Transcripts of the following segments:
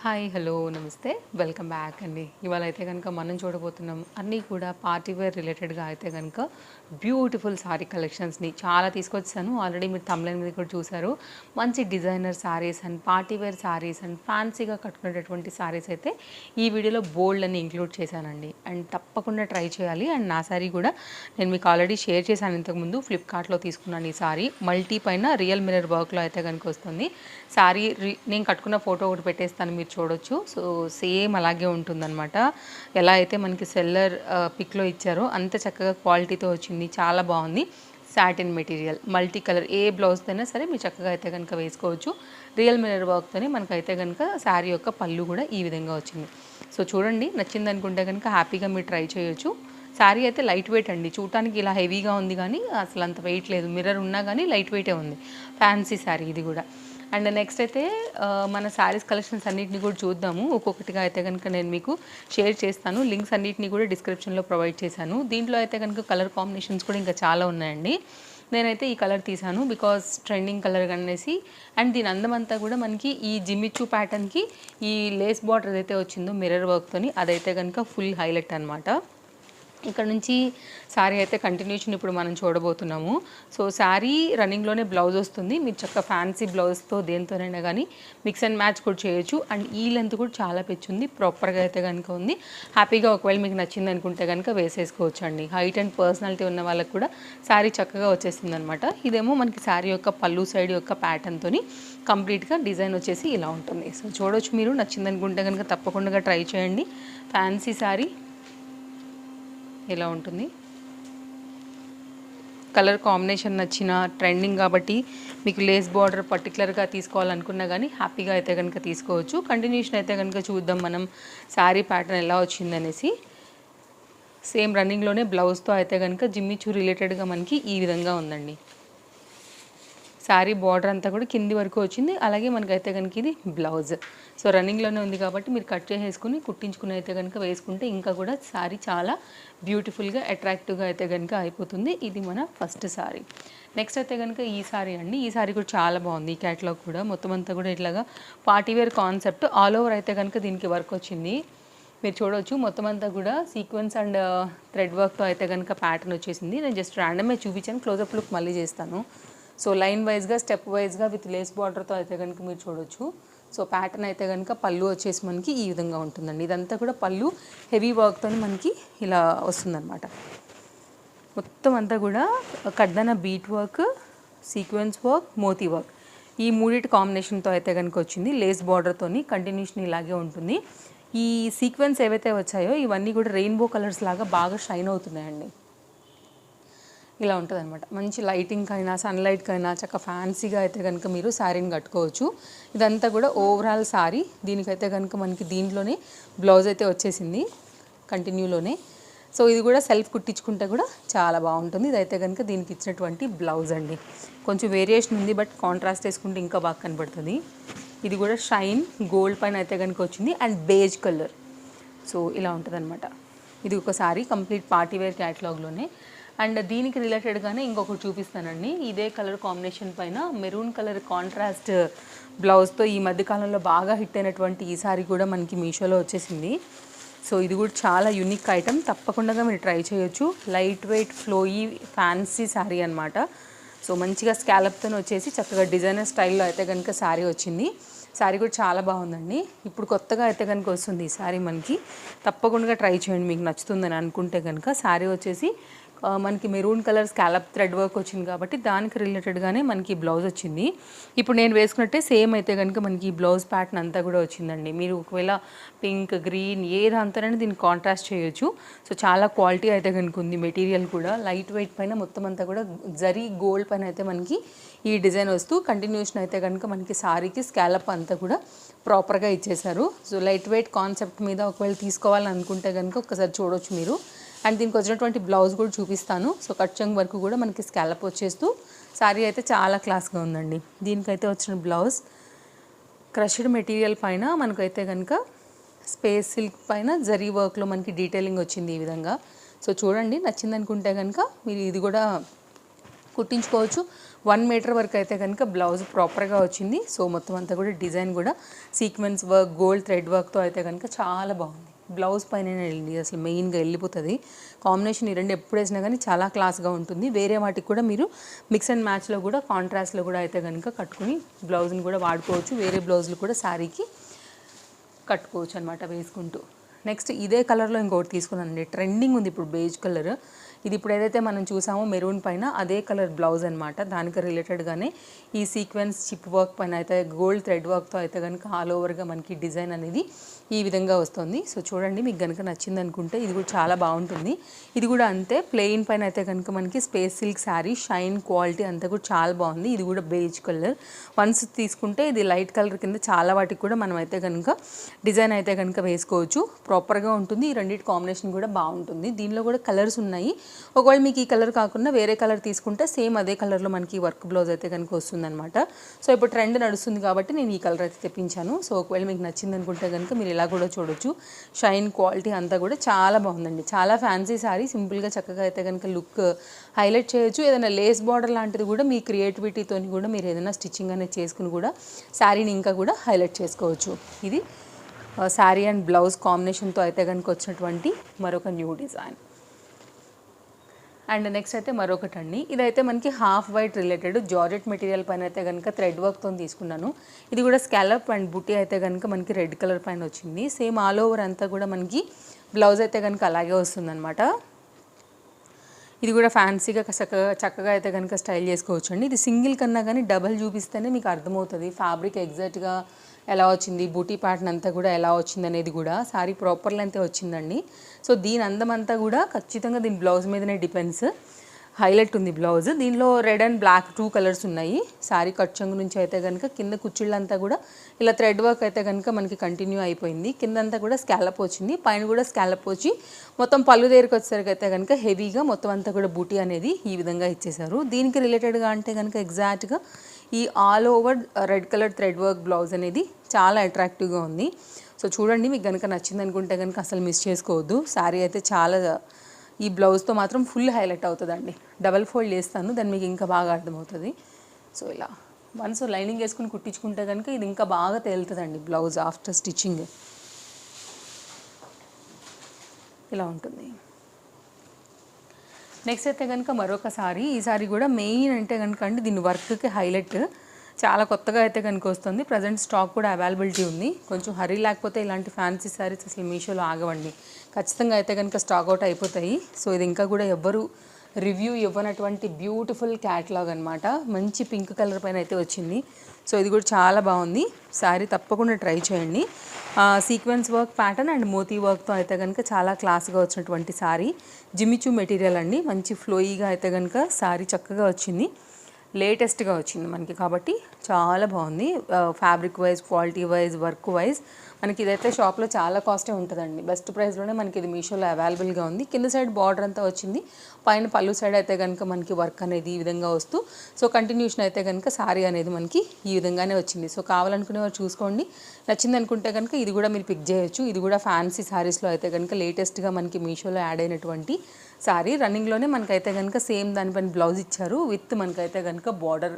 Hi hello నమస్తే welcome back అండి. ఇవాళ అయితే కనుక మనం చూడబోతున్నాం అన్నీ కూడా పార్టీ వేర్ రిలేటెడ్గా అయితే కనుక బ్యూటిఫుల్ సారీ కలెక్షన్స్ని చాలా తీసుకొచ్చాను. ఆల్రెడీ మీరు తమ్లైన్ మీద కూడా చూసారు. మంచి designer saris and party wear saris and ఫ్యాన్సీగా కట్టుకునేటటువంటి సారీస్ అయితే ఈ వీడియోలో బోల్డ్ అని ఇంక్లూడ్ చేశానండి. అండ్ తప్పకుండా ట్రై చేయాలి. అండ్ నా సారీ కూడా నేను మీకు ఆల్రెడీ షేర్ చేశాను ఇంతకుముందు. ఫ్లిప్కార్ట్లో తీసుకున్నాను ఈ సారీ. మల్టీ పైన రియల్ మిర్రర్ వర్క్లో అయితే కనుక వస్తుంది సారీ. నేను కట్టుకున్న ఫోటో ఒకటి పెట్టేస్తాను, మీరు చూడొచ్చు. సో సేమ్ అలాగే ఉంటుందన్నమాట. ఎలా అయితే మనకి సెల్లర్ పిక్లో ఇచ్చారో అంత చక్కగా క్వాలిటీతో వచ్చింది. చాలా బాగుంది. సాటిన్ మెటీరియల్ మల్టీ కలర్ ఏ బ్లౌజ్తో అయినా సరే మీరు చక్కగా అయితే కనుక వేసుకోవచ్చు. రియల్ మిర్రర్ వర్క్తోనే మనకైతే కనుక శారీ యొక్క పళ్ళు కూడా ఈ విధంగా వచ్చింది. సో చూడండి, నచ్చింది అనుకుంటే కనుక హ్యాపీగా మీరు ట్రై చేయొచ్చు. శారీ అయితే లైట్ వెయిట్ అండి. చూడటానికి ఇలా హెవీగా ఉంది కానీ అసలు అంత వెయిట్ లేదు. మిర్రర్ ఉన్నా కానీ లైట్ వెయిటే ఉంది. ఫ్యాన్సీ శారీ ఇది కూడా. అండ్ నెక్స్ట్ అయితే మన శారీస్ కలెక్షన్స్ అన్నింటినీ కూడా చూద్దాము. ఒక్కొక్కటిగా అయితే కనుక నేను మీకు షేర్ చేస్తాను. లింక్స్ అన్నింటినీ కూడా డిస్క్రిప్షన్లో ప్రొవైడ్ చేశాను. దీంట్లో అయితే కనుక కలర్ కాంబినేషన్స్ కూడా ఇంకా చాలా ఉన్నాయండి. నేనైతే ఈ కలర్ తీసాను బికాస్ ట్రెండింగ్ కలర్ అనేసి. అండ్ దీని అందమంతా కూడా మనకి ఈ జిమ్మిచ్చు ప్యాటర్న్కి ఈ లేస్ బార్డర్ ఏదైతే వచ్చిందో మిర్రర్ వర్క్తోని అదైతే కనుక ఫుల్ హైలైట్ అనమాట. ఇక్కడ నుంచి శారీ అయితే కంటిన్యూషన్ ఇప్పుడు మనం చూడబోతున్నాము. సో శారీ రన్నింగ్లోనే బ్లౌజ్ వస్తుంది. మీరు చక్కగా ఫ్యాన్సీ బ్లౌజ్తో దేనితోనైనా కానీ మిక్స్ అండ్ మ్యాచ్ కూడా చేయొచ్చు. అండ్ ఈ లెంత్ కూడా చాలా పెంచుంది, ప్రాపర్గా అయితే కనుక ఉంది. హ్యాపీగా ఒకవేళ మీకు నచ్చింది అనుకుంటే కనుక వేసేసుకోవచ్చు అండి. హైట్ అండ్ పర్సనాలిటీ ఉన్న వాళ్ళకి కూడా శారీ చక్కగా వచ్చేస్తుంది అనమాట. ఇదేమో మనకి శారీ యొక్క పళ్ళు సైడ్ యొక్క ప్యాటర్న్తో కంప్లీట్గా డిజైన్ వచ్చేసి ఇలా ఉంటుంది. సో చూడొచ్చు, మీరు నచ్చింది అనుకుంటే కనుక తప్పకుండా ట్రై చేయండి. ఫ్యాన్సీ శారీ ఇలా ఉంటుంది. కలర్ కాంబినేషన్ నచ్చిన, ట్రెండింగ్ కాబట్టి మీకు లేస్ బార్డర్ పర్టికులర్గా తీసుకోవాలనుకున్నా కానీ హ్యాపీగా అయితే కనుక తీసుకోవచ్చు. కంటిన్యూషన్ అయితే కనుక చూద్దాం మనం శారీ ప్యాటర్న్ ఎలా వచ్చిందనేసి. సేమ్ రన్నింగ్లోనే బ్లౌజ్తో అయితే కనుక జిమ్మిచూ రిలేటెడ్గా మనకి ఈ విధంగా ఉందండి. శారీ బార్డర్ అంతా కూడా కింది వరకు వచ్చింది. అలాగే మనకైతే కనుక ఇది బ్లౌజ్. సో రన్నింగ్లోనే ఉంది కాబట్టి మీరు కట్ చేసేసుకుని కుట్టించుకుని అయితే కనుక వేసుకుంటే ఇంకా కూడా శారీ చాలా బ్యూటిఫుల్గా అట్రాక్టివ్గా అయితే కనుక అయిపోతుంది. ఇది మన ఫస్ట్ శారీ. నెక్స్ట్ అయితే కనుక ఈ శారీ అండి. ఈ శారీ కూడా చాలా బాగుంది. ఈ క్యాటలాగ్ కూడా మొత్తం అంతా కూడా ఇట్లాగా పార్టీవేర్ కాన్సెప్ట్ ఆల్ ఓవర్ అయితే కనుక దీనికి వర్క్ వచ్చింది. మీరు చూడవచ్చు మొత్తం అంతా కూడా సీక్వెన్స్ అండ్ థ్రెడ్ వర్క్తో అయితే కనుక ప్యాటర్న్ వచ్చేసింది. నేను జస్ట్ ర్యాండమ్గా చూపించాను. క్లోజప్ లుక్ మళ్ళీ చేస్తాను. సో లైన్ వైజ్గా స్టెప్ వైజ్గా విత్ లేస్ బార్డర్తో అయితే కనుక మీరు చూడొచ్చు. సో ప్యాటర్న్ అయితే కనుక పళ్ళు వచ్చేసి మనకి ఈ విధంగా ఉంటుందండి. ఇదంతా కూడా పళ్ళు హెవీ వర్క్తో మనకి ఇలా వస్తుందన్నమాట. మొత్తం అంతా కూడా కడ్దన బీట్ వర్క్, సీక్వెన్స్ వర్క్, మోతీ వర్క్ ఈ మూడింటి కాంబినేషన్తో అయితే కనుక వచ్చింది. లేస్ బార్డర్తోని కంటిన్యూషన్ ఇలాగే ఉంటుంది. ఈ సీక్వెన్స్ ఏవైతే వచ్చాయో ఇవన్నీ కూడా రెయిన్బో కలర్స్ లాగా బాగా షైన్ అవుతున్నాయండి. ఇలా ఉంటుంది అనమాట. మంచి లైటింగ్కి అయినా సన్లైట్కి అయినా చక్కగా ఫ్యాన్సీగా అయితే కనుక మీరు శారీని కట్టుకోవచ్చు. ఇదంతా కూడా ఓవరాల్ శారీ. దీనికైతే కనుక మనకి దీంట్లోనే బ్లౌజ్ అయితే వచ్చేసింది కంటిన్యూలోనే. సో ఇది కూడా సెల్ఫ్ కుట్టించుకుంటే కూడా చాలా బాగుంటుంది. ఇదైతే కనుక దీనికి ఇచ్చినటువంటి బ్లౌజ్ అండి. కొంచెం వేరియేషన్ ఉంది, బట్ కాంట్రాస్ట్ వేసుకుంటే ఇంకా బాగా కనబడుతుంది. ఇది కూడా షైన్ గోల్డ్ పైన అయితే కనుక వచ్చింది అండ్ బేజ్ కలర్. సో ఇలా ఉంటుంది అనమాట. ఇది ఒక శారీ కంప్లీట్ పార్టీవేర్ క్యాటలాగ్లోనే. అండ్ దీనికి రిలేటెడ్గానే ఇంకొకటి చూపిస్తానండి. ఇదే కలర్ కాంబినేషన్ పైన మెరూన్ కలర్ కాంట్రాస్ట్ బ్లౌజ్తో ఈ మధ్యకాలంలో బాగా హిట్ అయినటువంటి ఈ సారీ కూడా మనకి మీషోలో వచ్చేసింది. సో ఇది కూడా చాలా యూనిక్ ఐటమ్. తప్పకుండా మీరు ట్రై చేయొచ్చు. Light weight flowy fancy sari అనమాట. సో మంచిగా స్కాలప్తో వచ్చేసి చక్కగా డిజైనర్ స్టైల్లో అయితే కనుక శారీ వచ్చింది. శారీ కూడా చాలా బాగుందండి. ఇప్పుడు కొత్తగా అయితే కనుక వస్తుంది ఈ శారీ మనకి. తప్పకుండా ట్రై చేయండి మీకు నచ్చుతుందని అనుకుంటే కనుక. శారీ వచ్చేసి మనకి maroon colour scallop thread work వచ్చింది కాబట్టి దానికి రిలేటెడ్గానే మనకి బ్లౌజ్ వచ్చింది. ఇప్పుడు నేను వేసుకున్నట్టే సేమ్ అయితే కనుక మనకి బ్లౌజ్ ప్యాటర్న్ అంతా కూడా వచ్చిందండి. మీరు ఒకవేళ పింక్, గ్రీన్ ఏ దాంతోనైనా దీన్ని కాంట్రాస్ట్ చేయొచ్చు. సో చాలా క్వాలిటీ అయితే కనుక ఉంది. మెటీరియల్ కూడా లైట్ వెయిట్ పైన మొత్తం అంతా కూడా జరీ గోల్డ్ పైన అయితే మనకి ఈ డిజైన్ వస్తూ కంటిన్యూషన్ అయితే కనుక మనకి శారీకి స్కాలప్ అంతా కూడా ప్రాపర్గా ఇచ్చేశారు. సో లైట్ వెయిట్ కాన్సెప్ట్ మీద ఒకవేళ తీసుకోవాలని అనుకుంటే కనుక ఒకసారి చూడొచ్చు మీరు. అండ్ దీనికి వచ్చినటువంటి బ్లౌజ్ కూడా చూపిస్తాను. సో కట్చంగ్ వరకు కూడా మనకి స్కాలప్ వచ్చేస్తూ శారీ అయితే చాలా క్లాస్గా ఉందండి. దీనికైతే వచ్చిన బ్లౌజ్ క్రష్డ్ మెటీరియల్ పైన మనకైతే కనుక స్పేస్ సిల్క్ పైన జరీ వర్క్లో మనకి డీటెయిలింగ్ వచ్చింది ఈ విధంగా. సో చూడండి, నచ్చింది అనుకుంటే కనుక మీరు ఇది కూడా కుట్టించుకోవచ్చు. 1 మీటర్ వరకు అయితే కనుక బ్లౌజ్ ప్రాపర్గా వచ్చింది. సో మొత్తం అంతా కూడా డిజైన్ కూడా సీక్వెన్స్ వర్క్, గోల్డ్ థ్రెడ్ వర్క్తో అయితే కనుక చాలా బాగుంది. బ్లౌజ్ పైన వెళ్ళి అసలు మెయిన్గా వెళ్ళిపోతుంది కాంబినేషన్. ఈ రెండు ఎప్పుడు వేసినా కానీ చాలా క్లాస్గా ఉంటుంది. వేరే వాటికి కూడా మీరు మిక్స్ అండ్ మ్యాచ్లో కూడా కాంట్రాస్ట్లో కూడా అయితే కనుక కట్టుకుని బ్లౌజ్ని కూడా వాడుకోవచ్చు. వేరే బ్లౌజులు కూడా శారీకి కట్టుకోవచ్చు అనమాట వేసుకుంటూ. నెక్స్ట్ ఇదే కలర్లో ఇంకొకటి తీసుకున్నానండి. ట్రెండింగ్ ఉంది ఇప్పుడు బేజ్ కలర్. ఇది ఇప్పుడు ఏదైతే మనం చూసామో మెరూన్ పైన అదే కలర్ బ్లౌజ్ అనమాట. దానికి రిలేటెడ్గానే ఈ సీక్వెన్స్ చిప్ వర్క్ పైన అయితే గోల్డ్ థ్రెడ్ వర్క్తో అయితే కనుక ఆల్ ఓవర్గా మనకి డిజైన్ అనేది ఈ విధంగా వస్తుంది. సో చూడండి, మీకు కనుక నచ్చింది అనుకుంటే ఇది కూడా చాలా బాగుంటుంది. ఇది కూడా అంతే ప్లెయిన్ పైన అయితే కనుక మనకి space silk sari, shine quality అంతా కూడా చాలా బాగుంది. ఇది కూడా బేజ్ కలర్. వన్స్ తీసుకుంటే ఇది లైట్ కలర్ కింద చాలా వాటికి కూడా మనం అయితే కనుక డిజైన్ అయితే కనుక వేసుకోవచ్చు. ప్రాపర్గా ఉంటుంది. ఈ రెండింటి కాంబినేషన్ కూడా బాగుంటుంది. దీనిలో కూడా కలర్స్ ఉన్నాయి. ఒకవేళ మీకు ఈ కలర్ కాకుండా వేరే కలర్ తీసుకుంటే సేమ్ అదే కలర్లో మనకి వర్క్ బ్లౌజ్ అయితే కనుక వస్తుంది అనమాట. సో ఇప్పుడు ట్రెండ్ నడుస్తుంది కాబట్టి నేను ఈ కలర్ అయితే తెప్పించాను. సో ఒకవేళ మీకు నచ్చింది అనుకుంటే కనుక మీరు ఇలా కూడా చూడొచ్చు. షైన్ క్వాలిటీ అంతా కూడా చాలా బాగుందండి. చాలా ఫ్యాన్సీ శారీ. సింపుల్గా చక్కగా అయితే కనుక లుక్ హైలైట్ చేయొచ్చు. ఏదైనా లేస్ బార్డర్ లాంటిది కూడా మీ క్రియేటివిటీతో కూడా మీరు ఏదైనా స్టిచ్చింగ్ అనేది చేసుకుని కూడా శారీని ఇంకా కూడా హైలైట్ చేసుకోవచ్చు. ఇది శారీ అండ్ బ్లౌజ్ కాంబినేషన్తో అయితే కనుక వచ్చినటువంటి మరొక న్యూ డిజైన్. అండ్ నెక్స్ట్ అయితే మరొకటి అండి. ఇదైతే మనకి half white related georgette material పైన అయితే కనుక థ్రెడ్ వర్క్తో తీసుకున్నాను. ఇది కూడా స్కాలప్ అండ్ బుటీ అయితే కనుక మనకి రెడ్ కలర్ పైన వచ్చింది. సేమ్ ఆల్ ఓవర్ అంతా కూడా మనకి బ్లౌజ్ అయితే కనుక అలాగే వస్తుందన్నమాట. ఇది కూడా ఫ్యాన్సీగా చక్కగా అయితే కనుక స్టైల్ చేసుకోవచ్చు అండి. ఇది సింగిల్ కన్నా కానీ డబల్ చూపిస్తేనే మీకు అర్థమవుతుంది ఫ్యాబ్రిక్ ఎగ్జాక్ట్గా ఎలా వచ్చింది, బూటీ ప్యాటర్న్ అంతా కూడా ఎలా వచ్చింది అనేది కూడా. శారీ ప్రాపర్ లెంత్ వచ్చిందండి. సో దీని అందం అంతా కూడా ఖచ్చితంగా దీని బ్లౌజ్ మీదనే డిపెండ్స్. హైలైట్ ఉంది బ్లౌజ్. దీనిలో రెడ్ అండ్ బ్లాక్ 2 కలర్స్ ఉన్నాయి. శారీ కట్ చెంగు నుంచి అయితే కనుక కింద కుచ్చిళ్ళంతా కూడా ఇలా థ్రెడ్ వర్క్ అయితే కనుక మనకి కంటిన్యూ అయిపోయింది. కిందంతా కూడా స్కాలప్ వచ్చింది, పైన కూడా స్కాలప్ వచ్చి మొత్తం పళ్ళు దగ్గరికి వచ్చేసరికి అయితే కనుక హెవీగా మొత్తం అంతా కూడా బూటీ అనేది ఈ విధంగా ఇచ్చేసారు. దీనికి రిలేటెడ్గా అంటే కనుక ఎగ్జాక్ట్గా ఈ all over red colour thread work blouse అనేది చాలా అట్రాక్టివ్గా ఉంది. సో చూడండి, మీకు కనుక నచ్చింది అనుకుంటే కనుక అసలు మిస్ చేసుకోవద్దు. శారీ అయితే చాలా ఈ బ్లౌజ్తో మాత్రం ఫుల్ హైలైట్ అవుతుందండి. డబల్ ఫోల్డ్ చేస్తాను, దాన్ని మీకు ఇంకా బాగా అర్థమవుతుంది. సో ఇలా వన్స్ లైనింగ్ వేసుకుని కుట్టించుకుంటే కనుక ఇది ఇంకా బాగా తేలుతుందండి బ్లౌజ్ ఆఫ్టర్ స్టిచ్చింగ్. ఇలా ఉంటుంది. నెక్స్ట్ అయితే కనుక మరొక సారీ. ఈ సారీ కూడా మెయిన్ అంటే కనుక అండి దీని వర్క్కి హైలైట్. చాలా కొత్తగా అయితే కనుక వస్తుంది. ప్రజెంట్ స్టాక్ కూడా అవైలబిలిటీ ఉంది. కొంచెం హరీ లేకపోతే ఇలాంటి ఫ్యాన్సీ శారీస్ అసలు మీషోలో ఆగవండి. ఖచ్చితంగా అయితే కనుక స్టాక్ అవుట్ అయిపోతాయి. సో ఇది ఇంకా కూడా ఎవ్వరు రివ్యూ ఇవ్వనటువంటి బ్యూటిఫుల్ క్యాటలాగ్ అనమాట. మంచి పింక్ కలర్ పైన అయితే వచ్చింది. సో ఇది కూడా చాలా బాగుంది. శారీ తప్పకుండా ట్రై చేయండి. సీక్వెన్స్ వర్క్ ప్యాటర్న్ అండ్ మోతీ వర్క్తో అయితే కనుక చాలా క్లాస్గా వచ్చినటువంటి శారీ. జిమిచూ మెటీరియల్ అండి. మంచి ఫ్లోయిగా అయితే కనుక శారీ చక్కగా వచ్చింది. లేటెస్ట్గా వచ్చింది మనకి కాబట్టి చాలా బాగుంది. Fabric wise, quality wise, work wise మనకి ఇదైతే షాప్లో చాలా కాస్టే ఉంటుందండి. బెస్ట్ ప్రైస్లోనే మనకి ఇది మీషోలో అవైలబుల్గా ఉంది. కింద సైడ్ బార్డర్ అంతా వచ్చింది, పైన పళ్ళు సైడ్ అయితే కనుక మనకి వర్క్ అనేది ఈ విధంగా వస్తూ సో కంటిన్యూషన్ అయితే కనుక శారీ అనేది మనకి ఈ విధంగానే వచ్చింది. సో కావాలనుకునే వారు చూసుకోండి. నచ్చింది అనుకుంటే కనుక ఇది కూడా మీరు పిక్ చేయొచ్చు. ఇది కూడా ఫ్యాన్సీ శారీస్లో అయితే కనుక లేటెస్ట్గా మనకి మీషోలో యాడ్ అయినటువంటి శారీ. రన్నింగ్లోనే మనకైతే కనుక సేమ్ దానిపైన బ్లౌజ్ ఇచ్చారు విత్ మనకైతే కనుక బార్డర్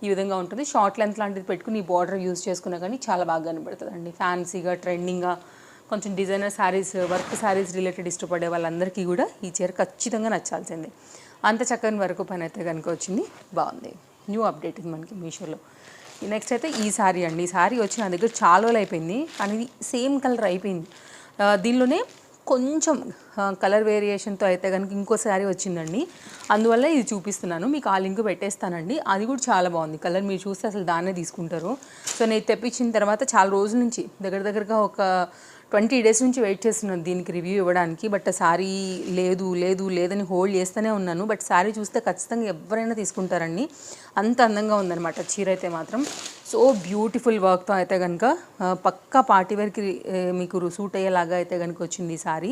ఈ విధంగా ఉంటుంది. షార్ట్ లెంత్ లాంటిది పెట్టుకుని ఈ బార్డర్ యూజ్ చేసుకున్నా కానీ చాలా బాగా కనబడుతుందండి. ఫ్యాన్సీగా, ట్రెండింగ్గా, కొంచెం designer saris, work saris related ఇష్టపడే వాళ్ళందరికీ కూడా ఈ చీర ఖచ్చితంగా నచ్చాల్సిందే. అంత చక్కని వర్క్ పైన అయితే కనుక వచ్చింది. బాగుంది. న్యూ అప్డేట్ ఇది మనకి మీషోలో. నెక్స్ట్ అయితే ఈ శారీ అండి. ఈ శారీ వచ్చి నా దగ్గర చాలా రోజులు అయిపోయింది, కానీ ఇది సేమ్ కలర్ అయిపోయింది. దీనిలోనే కొంచెం కలర్ వేరియేషన్తో అయితే కనుక ఇంకో శారీ వచ్చిందండి. అందువల్ల ఇది చూపిస్తున్నాను. మీకు ఆ లింక్ పెట్టేస్తానండి. అది కూడా చాలా బాగుంది కలర్. మీరు చూస్తే అసలు దాన్నే తీసుకుంటారు. సో నేను తెప్పించిన తర్వాత చాలా రోజుల నుంచి దగ్గరగా ఒక 20 డేస్ నుంచి వెయిట్ చేస్తున్నాను దీనికి రివ్యూ ఇవ్వడానికి. బట్ శారీ లేదని హోల్డ్ చేస్తూనే ఉన్నాను. బట్ శారీ చూస్తే ఖచ్చితంగా ఎవరైనా తీసుకుంటారండి. అంత అందంగా ఉందన్నమాట చీర అయితే మాత్రం. సో బ్యూటిఫుల్ వర్క్తో అయితే కనుక పక్కా పార్టీ వేర్కి మీకు సూట్ అయ్యేలాగా అయితే కనుక వచ్చింది ఈ శారీ.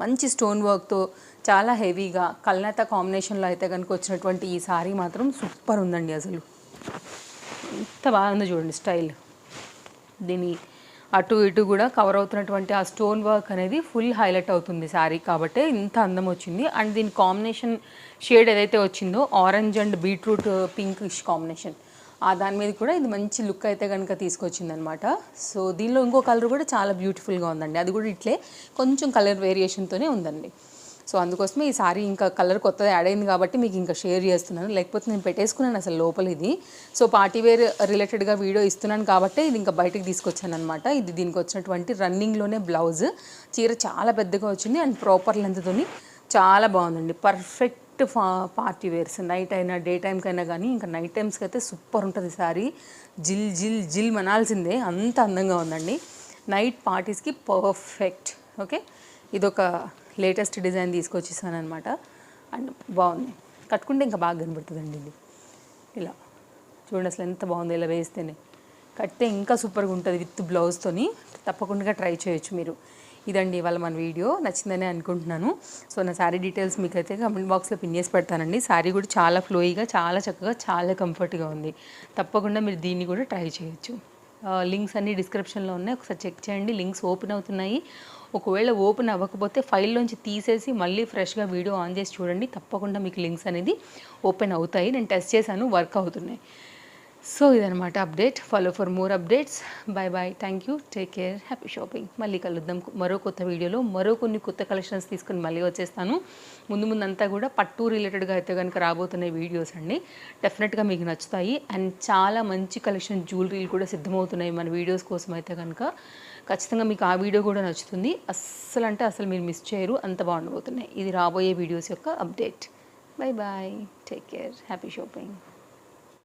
మంచి స్టోన్ వర్క్తో చాలా హెవీగా కల్నేత కాంబినేషన్లో అయితే కనుక వచ్చినటువంటి ఈ శారీ మాత్రం సూపర్ ఉందండి. అసలు ఎంత బాగుందో చూడండి స్టైల్. దీని అటు ఇటు కూడా కవర్ అవుతున్నటువంటి ఆ స్టోన్ వర్క్ అనేది ఫుల్ హైలైట్ అవుతుంది శారీ, కాబట్టి ఇంత అందం వచ్చింది. అండ్ దీని కాంబినేషన్ షేడ్ ఏదైతే వచ్చిందో orange and beetroot pinkish combination, ఆ దాని మీద కూడా ఇది మంచి లుక్ అయితే కనుక తీసుకొచ్చిందనమాట. సో దీనిలో ఇంకో కలర్ కూడా చాలా బ్యూటిఫుల్గా ఉందండి, అది కూడా ఇట్లే కొంచెం కలర్ వేరియేషన్తోనే ఉందండి. సో అందుకోసమే ఈ సారీ ఇంకా కలర్ కొత్తది యాడ్ అయింది కాబట్టి మీకు ఇంకా షేర్ చేస్తున్నాను, లేకపోతే నేను పెట్టేసుకున్నాను అసలు లోపల ఇది. సో పార్టీవేర్ రిలేటెడ్గా వీడియో ఇస్తున్నాను కాబట్టి ఇది ఇంకా బయటకు తీసుకొచ్చాను అనమాట. ఇది దీనికి వచ్చినటువంటి రన్నింగ్లోనే బ్లౌజ్, చీర చాలా పెద్దగా వచ్చింది అండ్ ప్రాపర్ లెంత్తోని చాలా బాగుందండి. పర్ఫెక్ట్ పార్టీ వేర్స్, నైట్ అయినా డే టైంకైనా కానీ, ఇంకా నైట్ టైమ్స్కి అయితే సూపర్ ఉంటుంది సారీ. జిల్ జిల్ జిల్ మనాల్సిందే, అంత అందంగా ఉందండి. నైట్ పార్టీస్కి పర్ఫెక్ట్. ఓకే, ఇదొక లేటెస్ట్ డిజైన్ తీసుకొచ్చేసాను అనమాట. అండ్ బాగుంది, కట్టుకుంటే ఇంకా బాగా కనబడుతుందండి. ఇది ఇలా చూడండి అసలు ఎంత బాగుంది, ఇలా వేస్తేనే. కడితే ఇంకా సూపర్గా ఉంటుంది విత్ బ్లౌజ్తోని. తప్పకుండా ట్రై చేయొచ్చు మీరు. ఇదండి ఇవాళ మన వీడియో, నచ్చిందని అనుకుంటున్నాను. సో నా శారీ డీటెయిల్స్ మీకు అయితే కమెంట్ బాక్స్లో పిన్ చేసి పెడతానండి. శారీ కూడా చాలా ఫ్లోయిగా, చాలా చక్కగా, చాలా కంఫర్ట్గా ఉంది. తప్పకుండా మీరు దీన్ని కూడా ట్రై చేయొచ్చు. లింక్స్ అన్నీ డిస్క్రిప్షన్లో ఉన్నాయి, ఒకసారి చెక్ చేయండి. లింక్స్ ఓపెన్ అవుతున్నాయి. ఒకవేళ ఓపెన్ అవ్వకపోతే ఫైల్లోంచి తీసేసి మళ్ళీ ఫ్రెష్గా వీడియో ఆన్ చేసి చూడండి, తప్పకుండా మీకు లింక్స్ అనేది ఓపెన్ అవుతాయి. నేను టెస్ట్ చేశాను, వర్క్ అవుతున్నాయి. సో ఇదనమాట update. Follow for more updates. Bye bye, thank you, take care, happy shopping. మళ్ళీ కలుద్దాం మరో కొత్త వీడియోలో, మరో కొన్ని కొత్త కలెక్షన్స్ తీసుకొని మళ్ళీ వచ్చేస్తాను. ముందంతా కూడా పట్టు రిలేటెడ్గా అయితే కనుక రాబోతున్న వీడియోస్ అండి, డెఫినెట్గా మీకు నచ్చుతాయి. అండ్ చాలా మంచి కలెక్షన్ జ్యువెలరీలు కూడా సిద్ధమవుతున్నాయి మన వీడియోస్ కోసం అయితే కనుక. ఖచ్చితంగా మీకు ఆ వీడియో కూడా నచ్చుతుంది. అస్సలు అంటే అసలు మీరు మిస్ చేయరు, అంత బాగుండబోతున్నాయి. ఇది రాబోయే వీడియోస్ యొక్క update. Bye bye, take care, happy shopping.